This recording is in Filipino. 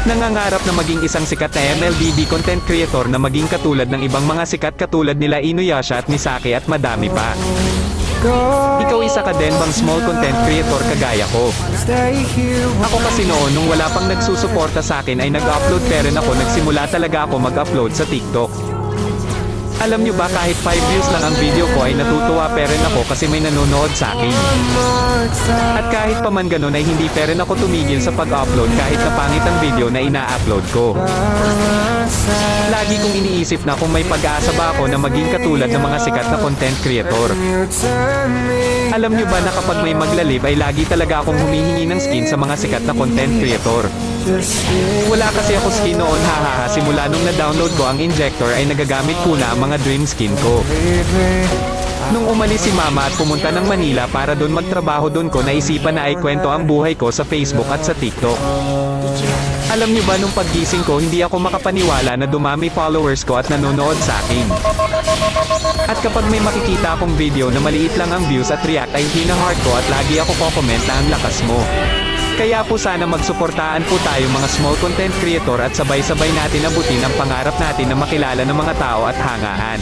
Nangangarap na maging isang sikat na MLBB content creator na maging katulad ng ibang mga sikat katulad nila Inuyasha at Misaki at madami pa. Ikaw isa ka din bang small content creator kagaya ko? Ako kasi noon nung wala pang nagsusuporta sa akin ay nag-upload pero ako nagsimula talaga ako mag-upload sa TikTok. Alam nyo ba kahit 5 views lang ang video ko ay natutuwa pa rin ako kasi may nanonood sa akin. At kahit pa man ganun ay hindi pa rin ako tumigil sa pag-upload kahit na pangit ang video na ina-upload ko. Lagi kong iniisip na kung may pag-asa ba ako na maging katulad ng mga sikat na content creator. Alam nyo ba na kapag may maglalib ay lagi talaga akong humihingi ng skin sa mga sikat na content creator. Wala kasi ako skin noon, hahaha, simula nung na-download ko ang injector ay nagagamit ko na ang mga dream skin ko. Nung umalis si mama at pumunta ng Manila para doon magtrabaho, doon ko naisipan na ay kwento ang buhay ko sa Facebook at sa TikTok. Alam nyo ba nung paggising ko hindi ako makapaniwala na dumami followers ko at nanonood sa akin. At kapag may makikita akong video na maliit lang ang views at react ay hina-heart ko at lagi ako ko-comment na ang lakas mo. Kaya po sana magsuportaan po tayo mga small content creator at sabay-sabay natin abutin ang pangarap natin na makilala ng mga tao at hangahan.